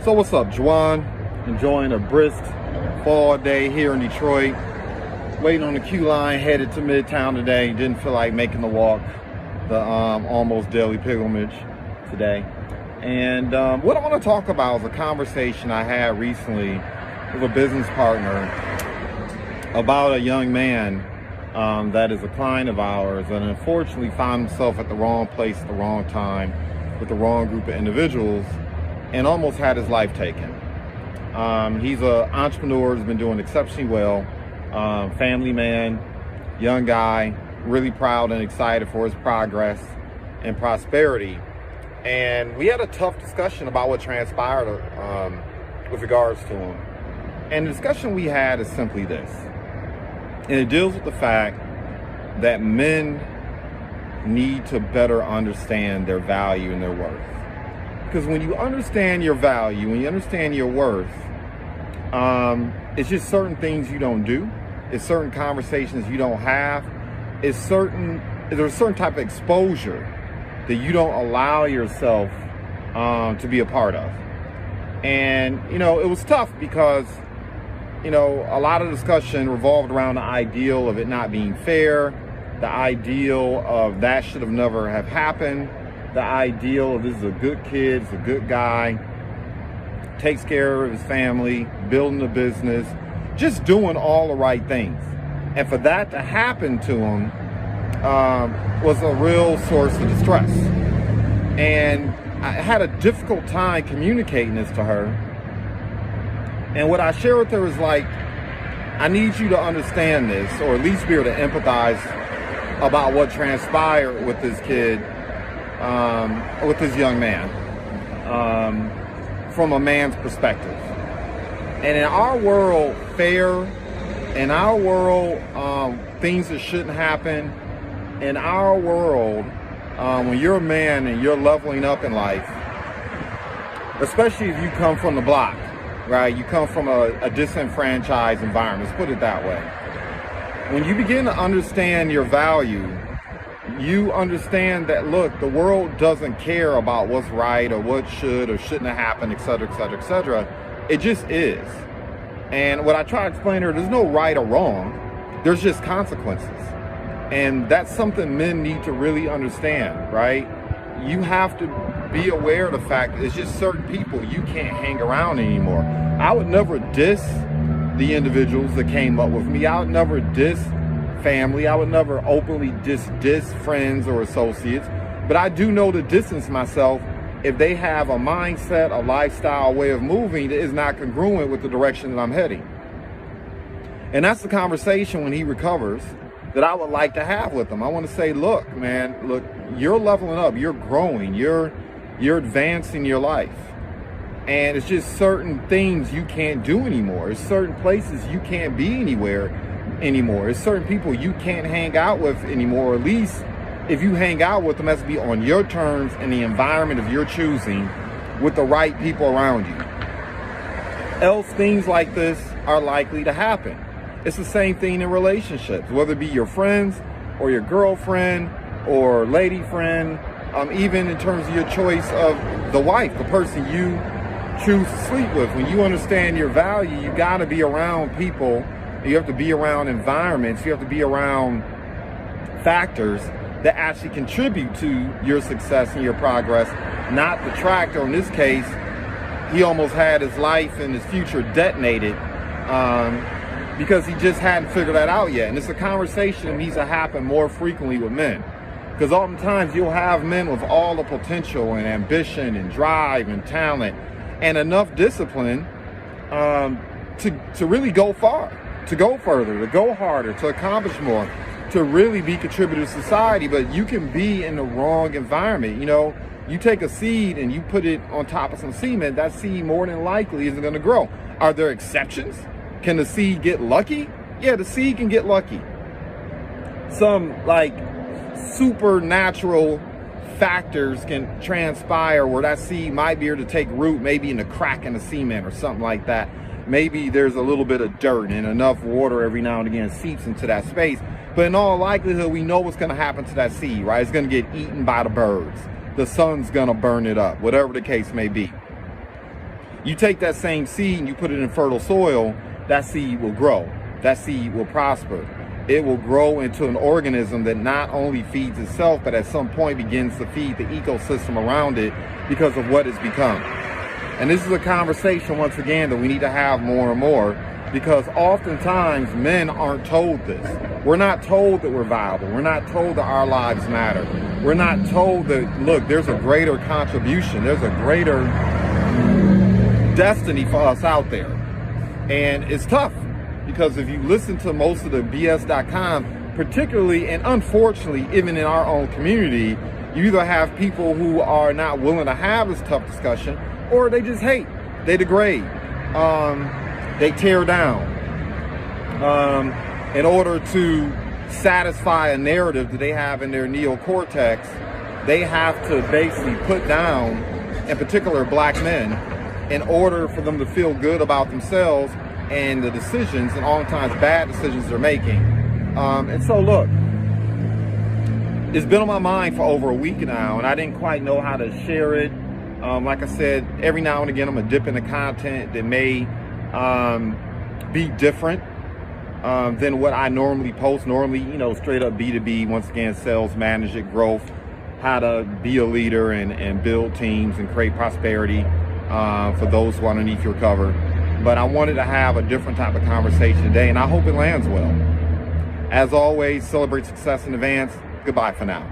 So what's up, Juan? Enjoying a brisk fall day here in Detroit. Waiting on the queue line, headed to Midtown today. Didn't feel like making the walk, the almost daily pilgrimage today. And what I want to talk about is a conversation I had recently with a business partner about a young man that is a client of ours and unfortunately found himself at the wrong place at the wrong time with the wrong group of individuals and almost had his life taken. He's an entrepreneur, has been doing exceptionally well, family man, young guy, really proud and excited for his progress and prosperity. And we had a tough discussion about what transpired with regards to him. And the discussion we had is simply this. And it deals with the fact that men need to better understand their value and their worth. Because when you understand your value, when you understand your worth, it's just certain things you don't do. It's certain conversations you don't have. There's a certain type of exposure that you don't allow yourself to be a part of. And, it was tough because, a lot of discussion revolved around the ideal of it not being fair, the ideal of that should have never have happened, the ideal of this is a good kid, it's a good guy, takes care of his family, building a business, just doing all the right things. And for that to happen to him was a real source of distress. And I had a difficult time communicating this to her. And what I shared with her was like, I need you to understand this, or at least be able to empathize about what transpired with this kid, with this young man, from a man's perspective. And in our world, fair, in our world, things that shouldn't happen, in our world, when you're a man and you're leveling up in life, especially if you come from the block, right? You come from a disenfranchised environment, let's put it that way. When you begin to understand your value, you understand that, look, the world doesn't care about what's right or what should or shouldn't have happened, et cetera, et cetera, et cetera. It just is. And what I try to explain to her, there's no right or wrong. There's just consequences. And that's something men need to really understand, right? You have to be aware of the fact that it's just certain people you can't hang around anymore. I would never diss the individuals that came up with me. I would never diss family. I would never openly diss friends or associates. But I do know to distance myself if they have a mindset, a lifestyle, way of moving that is not congruent with the direction that I'm heading. And that's the conversation when he recovers that I would like to have with him. I want to say, look, man, look, you're leveling up, you're growing, you're advancing your life. And it's just certain things you can't do anymore. It's certain places you can't be anywhere anymore. It's certain people you can't hang out with anymore. At least if you hang out with them, it has to be on your terms and the environment of your choosing with the right people around you. Else things like this are likely to happen. It's the same thing in relationships, whether it be your friends or your girlfriend or lady friend, even in terms of your choice of the wife, the person you choose to sleep with. When you understand your value, you got to be around people. You have to be around environments. You have to be around factors that actually contribute to your success and your progress, not detract. Or in this case, he almost had his life and his future detonated because he just hadn't figured that out yet. And it's a conversation that needs to happen more frequently with men. Because oftentimes you'll have men with all the potential and ambition and drive and talent and enough discipline to really go far, to go further, to go harder, to accomplish more, to really be contributors to society. But you can be in the wrong environment. You take a seed and you put it on top of some cement, that seed more than likely isn't going to grow. Are there exceptions? Can the seed get lucky? Yeah, the seed can get lucky. Some supernatural factors can transpire where that seed might be able to take root, maybe in a crack in the cement or something like that. Maybe there's a little bit of dirt and enough water every now and again seeps into that space. But in all likelihood, we know what's going to happen to that seed, right? It's going to get eaten by the birds. The sun's going to burn it up, whatever the case may be. You take that same seed and you put it in fertile soil, that seed will grow. That seed will prosper. It will grow into an organism that not only feeds itself, but at some point begins to feed the ecosystem around it because of what it's become. And this is a conversation, once again, that we need to have more and more, because oftentimes men aren't told this. We're not told that we're valuable. We're not told that our lives matter. We're not told that, look, there's a greater contribution. There's a greater destiny for us out there. And it's tough, because if you listen to most of the BS.com, particularly and unfortunately, even in our own community, you either have people who are not willing to have this tough discussion, or they just hate, they degrade, they tear down in order to satisfy a narrative that they have in their neocortex. They have to basically put down, in particular, black men, in order for them to feel good about themselves and the decisions, and oftentimes bad decisions they're making. And so look, it's been on my mind for over a week now, and I didn't quite know how to share it. Like I said, every now and again I'm gonna dip into content that may be different than what I normally post. Normally, you know, straight up B2B, once again, sales, management, growth, how to be a leader and build teams and create prosperity for those who are underneath your cover. But I wanted to have a different type of conversation today, and I hope it lands well. As always, celebrate success in advance. Goodbye for now.